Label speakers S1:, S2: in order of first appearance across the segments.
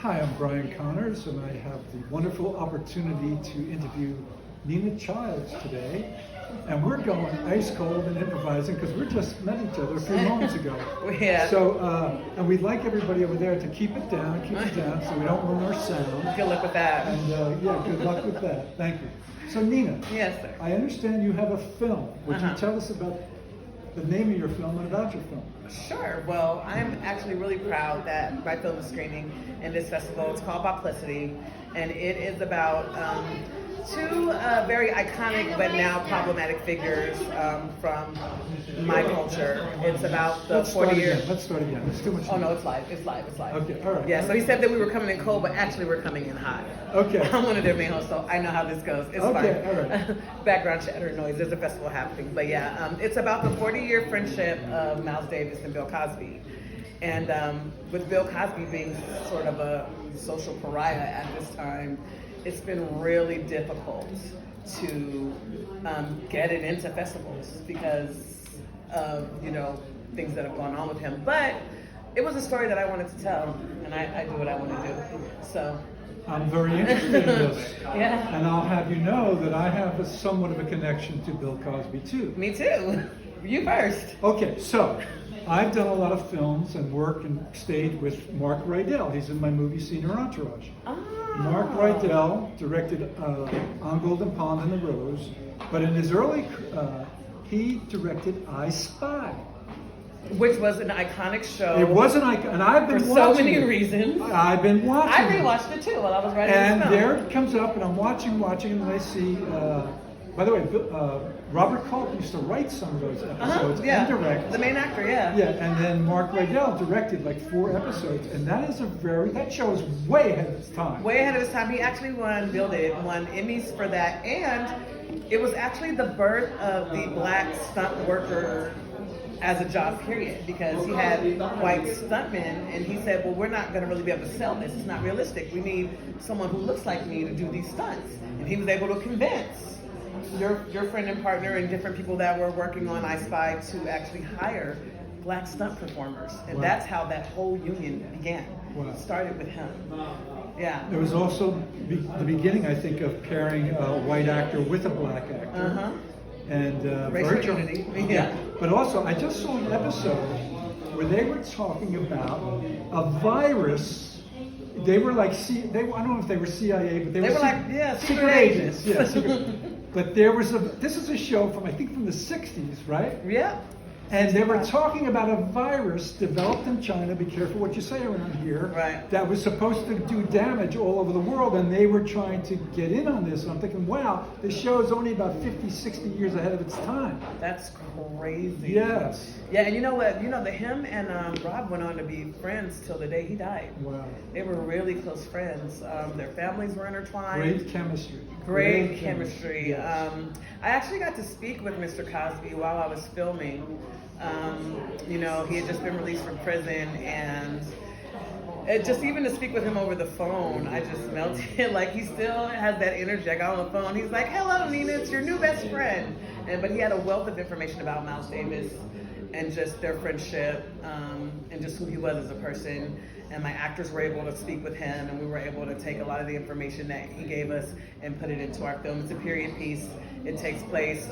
S1: Hi, I'm Brian Connors, and I have the wonderful opportunity to interview Nina Childs today. And we're going ice cold and improvising because we just met each other a few moments ago.
S2: Yeah.
S1: So, and we'd like everybody over there to keep it down, so we don't ruin our sound.
S2: Good luck with that.
S1: And yeah, good luck with that. Thank you. So, Nina.
S2: Yes, sir.
S1: I understand you have a film. Would you tell us about the name of your film and about your film?
S2: Sure. Well, I'm actually really proud that my film is screening in this festival. It's called Boplicity, and it is about two very iconic but now problematic figures from my culture. It's about the 40 years.
S1: Let's start again. It's too much.
S2: Oh no, it's live. It's live.
S1: Okay, all right.
S2: Yeah. So he said that we were coming in cold, but actually we're coming in hot.
S1: Okay.
S2: I'm one of their main hosts, so I know how this goes. It's fine.
S1: Okay, all right.
S2: Background chatter noise. There's a festival happening, but yeah, it's about the 40-year friendship of Miles Davis and Bill Cosby, and with Bill Cosby being sort of a social pariah at this time, it's been really difficult to get it into festivals because of things that have gone on with him. But it was a story that I wanted to tell, and I do what I want to do. So.
S1: I'm very interested in this.
S2: Yeah.
S1: And I'll have you know that I have somewhat of a connection to Bill Cosby too.
S2: Me too. You first.
S1: Okay, so I've done a lot of films and worked and stayed with Mark Rydell. He's in my movie Senior Entourage.
S2: Oh.
S1: Mark Rydell directed On Golden Pond and The Rose, but in his early, he directed I Spy.
S2: Which was an iconic show.
S1: It was an icon, and I've been
S2: for
S1: watching
S2: so many
S1: it.
S2: reasons.
S1: I've been watching
S2: I rewatched it too while I was writing
S1: and
S2: this film.
S1: there it comes up, and I'm watching, and I see, by the way, Robert Culp used to write some of those episodes and direct.
S2: The main actor, yeah.
S1: Yeah, and then Mark Rydell directed like 4 episodes, and that show is way ahead of its time.
S2: Way ahead of his time. He actually won Emmys for that, and it was actually the birth of the black stunt worker as a job, period, because he had white stuntmen, and he said, well, we're not going to really be able to sell this. It's not realistic. We need someone who looks like me to do these stunts. And he was able to convince your friend and partner and different people that were working on I Spy to actually hire black stunt performers. And that's how that whole union began.
S1: Wow.
S2: It started with him. Yeah.
S1: There was also the beginning, I think, of pairing a white actor with a black actor. And
S2: racial unity. Yeah.
S1: But also, I just saw an episode where they were talking about a virus. They were like, I don't know if they were CIA, but they were
S2: like,
S1: secret agents. Yeah, secret. But this is a show from, I think, from the 60s, right?
S2: Yeah.
S1: And they were talking about a virus developed in China, be careful what you say around here, that was supposed to do damage all over the world, and they were trying to get in on this. And I'm thinking, wow, this show is only about 50, 60 years ahead of its time.
S2: That's crazy.
S1: Yes.
S2: Yeah, and you know what? Him and Rob went on to be friends till the day he died.
S1: Wow.
S2: They were really close friends. Their families were intertwined.
S1: Great chemistry.
S2: Great chemistry. Yes. I actually got to speak with Mr. Cosby while I was filming. He had just been released from prison, and just even to speak with him over the phone, I just melted. Like, he still has that energy. I got on the phone, he's like, hello, Nina, it's your new best friend. But he had a wealth of information about Miles Davis and just their friendship, and just who he was as a person. And my actors were able to speak with him, and we were able to take a lot of the information that he gave us and put it into our film. It's a period piece. It takes place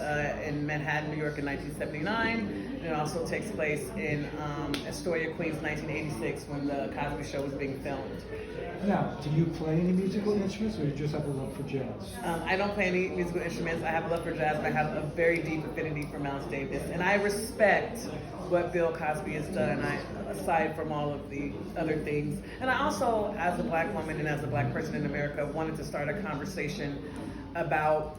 S2: in Manhattan, New York in 1979. And it also takes place in Astoria, Queens, 1986, when the Cosby Show was being filmed.
S1: Now, do you play any musical instruments, or you just have a love for jazz?
S2: I don't play any musical instruments. I have a love for jazz, but I have a very deep affinity for Miles Davis. And I respect what Bill Cosby has done, aside from all of the other things. And I also, as a black woman and as a black person in America, wanted to start a conversation about,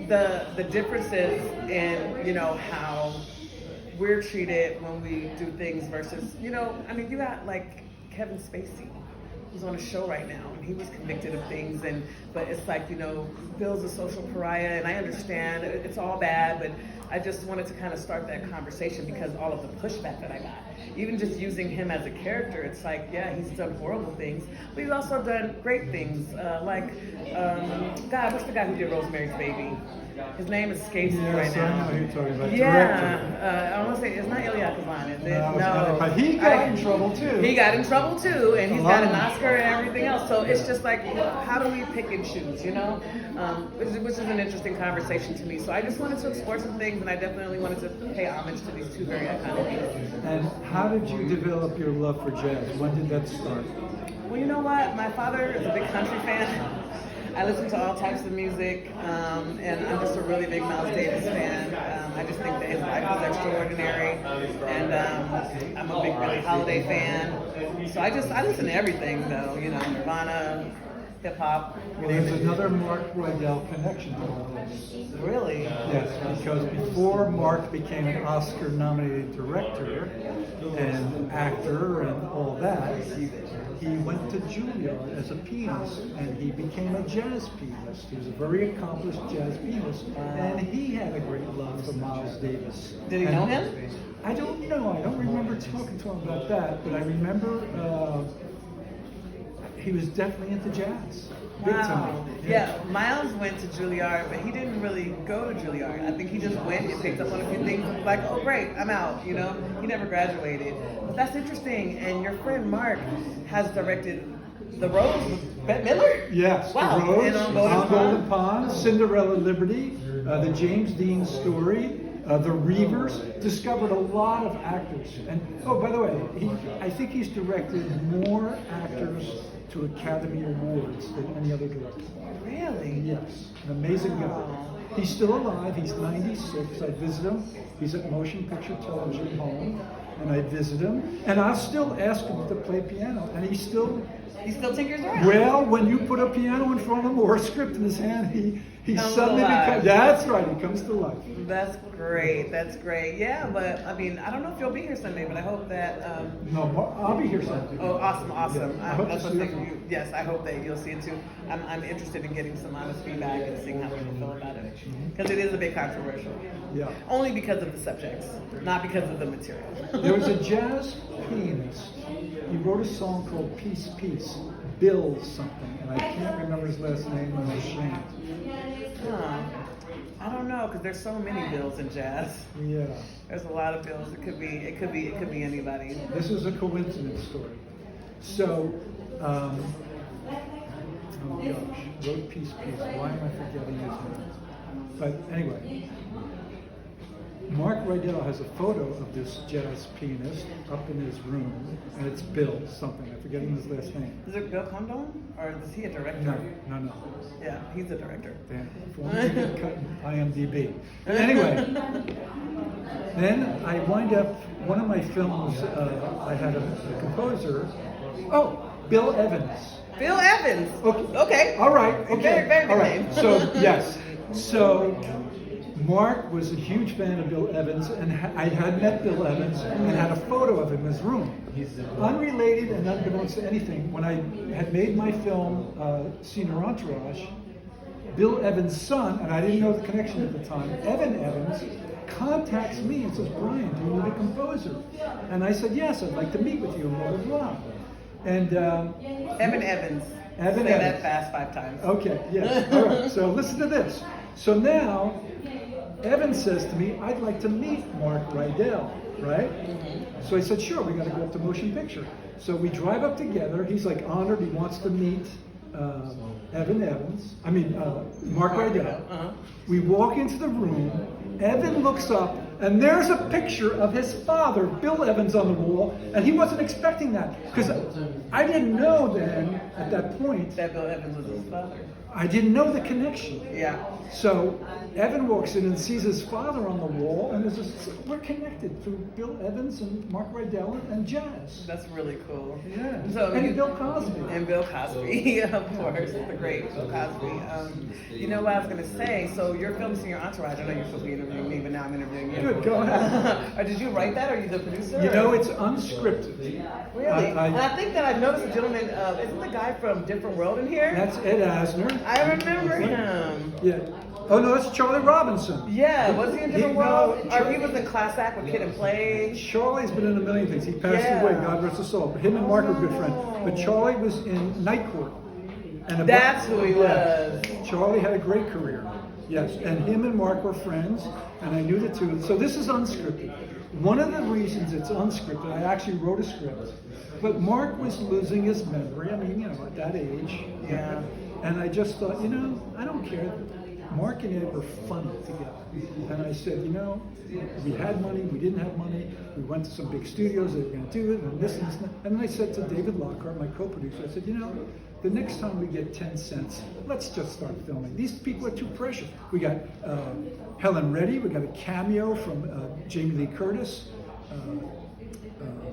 S2: the differences in, how we're treated when we do things versus, you got like Kevin Spacey, who's on a show right now, and he was convicted of things, but it's like, Bill's a social pariah, and I understand it's all bad, but I just wanted to kind of start that conversation because all of the pushback that I got. Even just using him as a character, it's like, yeah, he's done horrible things, but he's also done great things. God, what's the guy who did Rosemary's Baby? His name escapes me right
S1: Yes,
S2: now.
S1: I know who you're talking about.
S2: Yeah,
S1: Director.
S2: I want to say it's not Ilya Kazan, is it?
S1: No, it's
S2: No,
S1: not. But he got in trouble too.
S2: He got in trouble too, and he's
S1: A
S2: got
S1: lot.
S2: an Oscar and everything else. So it's just like, how do we pick and choose, you know? Which is an interesting conversation to me. So I just wanted to explore some things, and I definitely wanted to pay homage to these two very iconic people.
S1: And how did you develop your love for jazz? When did that start?
S2: Well, you know what? My father is a big country fan. I listen to all types of music, and I'm just a really big Miles Davis fan. I just think that his life was extraordinary, and I'm a big Billie Holiday fan. So I listen to everything, though. You know, Nirvana, hip hop.
S1: Well, there's another Mark Rydell connection to all this.
S2: Really?
S1: Yes, because before Mark became an Oscar-nominated director and actor and all that, he went to Juilliard as a pianist, and he became a jazz pianist. He was a very accomplished jazz pianist, and he had a great love for Miles Davis.
S2: Did he know him?
S1: I don't know. I don't remember talking to him about that, but I remember he was definitely into jazz. Big time.
S2: Yeah, Miles went to Juilliard, but he didn't really go to Juilliard. I think he just went and picked up on a few things and was like, oh great, I'm out, you know? He never graduated. But that's interesting, and your friend Mark has directed The Rose with Bette Midler?
S1: Yes,
S2: Wow.
S1: The Rose,
S2: And on
S1: on
S2: Golden
S1: Golden Pond, Cinderella Liberty, the James Dean story, the Reavers, discovered a lot of actors. And oh, by the way, I think he's directed more actors to Academy Awards than any other director.
S2: Really?
S1: Yes, an amazing guy. He's still alive. He's 96. I visit him. He's at Motion Picture Television Home, and I visit him. And I still ask him to play piano, and he still
S2: tinkers around.
S1: Well, when you put a piano in front of him or a script in his hand, he
S2: Comes
S1: suddenly
S2: alive.
S1: becomes. That's right. He comes to life.
S2: That's great. That's great. Yeah, but I mean, I don't know if you'll be here Sunday, but I hope that.
S1: No, I'll be here Sunday.
S2: Oh, awesome.
S1: Yeah, I hope
S2: That's
S1: to
S2: one
S1: see
S2: thing.
S1: you.
S2: Yes, I hope that you'll see it too. I'm interested in getting some honest feedback and seeing how people feel about it, because it is a bit controversial.
S1: Yeah.
S2: Only because of the subjects, not because of the material.
S1: There was a jazz pianist. He wrote a song called Peace, Peace, Bill something, and I can't remember his last name, and I'm ashamed.
S2: Huh. I don't know, because there's so many Bills in jazz.
S1: Yeah.
S2: There's a lot of Bills. It could be anybody.
S1: This is a coincidence story. So, oh gosh, wrote Peace, Peace. Why am I forgetting his name? But anyway, Mark Rydell has a photo of this jazz pianist up in his room, and it's Bill something. I'm forgetting his last name.
S2: Is it Bill Condon, or is he a director?
S1: No.
S2: Yeah, he's a director.
S1: Damn, if only you get cut in IMDb. Anyway, then I wind up, one of my films, I had a composer. Oh, Bill Evans.
S2: Bill Evans. Okay.
S1: All right. Okay.
S2: Very, very good
S1: All right.
S2: name.
S1: So yes. So Mark was a huge fan of Bill Evans, and I had met Bill Evans and had a photo of him in his room. Unrelated and unbeknownst to anything, when I had made my film Senior Entourage, Bill Evans' son, and I didn't know the connection at the time, Evan Evans, contacts me and says, Brian, do you need a composer? And I said, yes, I'd like to meet with you, and blah, blah, blah. And
S2: Evan Evans.
S1: Evan
S2: Say
S1: Evans.
S2: that fast 5 times.
S1: Okay, yes. All right. So listen to this. So now, Evan says to me, I'd like to meet Mark Rydell, right?
S2: Mm-hmm.
S1: So I said, sure, we got to go up to Motion Picture. So we drive up together. He's like honored. He wants to meet Mark Rydell.
S2: Uh-huh.
S1: We walk into the room. Evan looks up, and there's a picture of his father, Bill Evans, on the wall, and he wasn't expecting that because I didn't know then at that point.
S2: That Bill Evans was his father.
S1: I didn't know the connection.
S2: Yeah.
S1: So Evan walks in and sees his father on the wall, and we're connected through Bill Evans and Mark Rydell and jazz.
S2: That's really cool.
S1: Yeah.
S2: So
S1: And Bill Cosby.
S2: And Bill Cosby, of course, the great Bill Cosby. You know what I was going to say? So your film Senior Entourage, I know you're supposed to be interviewing me, but now I'm interviewing you.
S1: Good, go ahead.
S2: Or did you write that? Or are you the producer?
S1: You know, it's unscripted.
S2: Really? And I think that I've noticed a gentleman, isn't the guy from Different World in here?
S1: That's Ed Asner.
S2: I remember him.
S1: Yeah. Oh no, that's Charlie Robinson.
S2: Yeah, was he in Different World?
S1: no,
S2: Or he was in Class Act with Kid and Play?
S1: Charlie's been in a million things. He passed
S2: Yeah.
S1: away, God rest his soul. But him and Mark are good friends. But Charlie was in Night Court. And
S2: That's who he was.
S1: Charlie had a great career. Yes, and him and Mark were friends, and I knew the two. So this is unscripted. One of the reasons it's unscripted, I actually wrote a script, but Mark was losing his memory. I mean, at that age.
S2: Yeah.
S1: And I just thought, I don't care. Mark and Ed were funny together. And I said, we had money, we didn't have money, we went to some big studios, they were going to do it, and this and this. And then I said to David Lockhart, my co-producer, I said, the next time we get 10 cents, let's just start filming. These people are too precious. We got Helen Reddy, we got a cameo from Jamie Lee Curtis,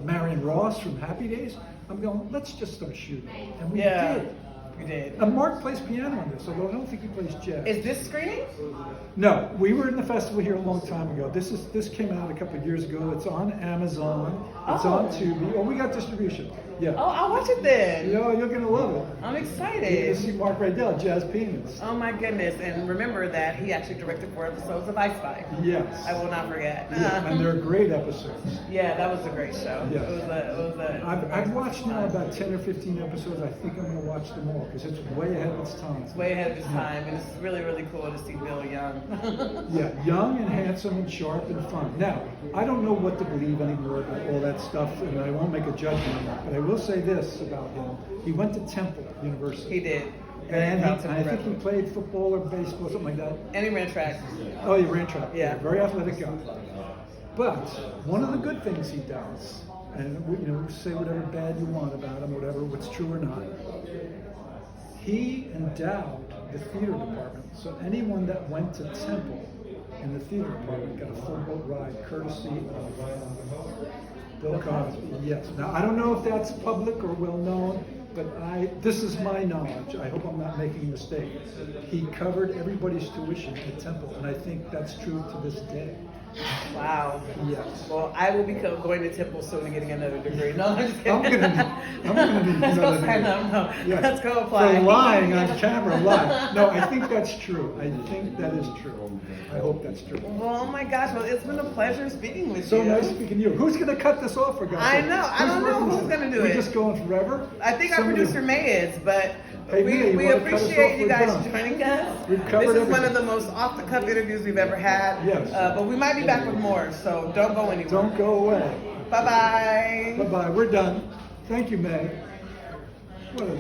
S1: Marion Ross from Happy Days. I'm going, let's just start shooting. And we did.
S2: We did.
S1: And Mark plays piano on this, although I don't think he plays jazz.
S2: Is this screening?
S1: No, we were in the festival here a long time ago. This came out a couple of years ago. It's on Amazon. It's on Tubi. Oh, we got distribution. Yeah.
S2: Oh, I'll watch it then.
S1: You're gonna love it.
S2: I'm
S1: You
S2: excited.
S1: see Mark Rydell, jazz pianist.
S2: Oh my goodness! And remember that he actually directed 4 episodes of I Spy.
S1: Yes.
S2: I will not forget.
S1: Yeah, and they're great episodes.
S2: Yeah, that was a great show.
S1: Yes.
S2: It was a
S1: I've watched now about 10 or 15 episodes. I think I'm gonna watch them all because it's way ahead of its time.
S2: It's way ahead of its time, and it's really, really cool to see Bill Young.
S1: Yeah, young and handsome and sharp and fun. Now, I don't know what to believe anymore about all that stuff, and I won't make a judgment on that, but I will say this about him. He went to Temple University.
S2: He did.
S1: And I think he played football or baseball, something like that.
S2: And he ran track.
S1: Oh, he ran track.
S2: Yeah.
S1: Very athletic guy. But one of the good things he does, and say whatever bad you want about him, whatever, what's true or not, he endowed the theater department. So anyone that went to Temple in the theater department got a full boat ride, courtesy of Bill Cosby. Yes. Now I don't know if that's public or well known, but this is my knowledge. I hope I'm not making a mistake. He covered everybody's tuition at Temple, and I think that's true to this day.
S2: Wow.
S1: Yes.
S2: Well, I will be going to Temple soon and getting another degree. No, I'm just kidding.
S1: I'm gonna need
S2: Let's go
S1: another
S2: sign
S1: degree.
S2: up. No,
S1: Yes.
S2: let's go apply.
S1: For lying on camera, lying. No, I think that's true. I think that is true. I hope that's true.
S2: Well, oh my gosh. Well, it's been a pleasure speaking with
S1: So
S2: you.
S1: nice speaking to you. Who's going to cut this off for God's
S2: I
S1: sake?
S2: know. I don't know
S1: working
S2: who's
S1: on
S2: gonna do
S1: We're
S2: it.
S1: just going forever?
S2: I think our
S1: Somebody-
S2: producer May is, but
S1: Hey, May,
S2: we
S1: you wanna cut us
S2: appreciate
S1: off?
S2: you
S1: We're
S2: guys
S1: done.
S2: joining us.
S1: We've covered
S2: This is one
S1: everything.
S2: of the most off-the-cuff interviews we've ever had.
S1: Yes.
S2: But we might be back with more, so don't go anywhere.
S1: Don't go away.
S2: Bye-bye.
S1: Bye-bye. We're done. Thank you, May. What a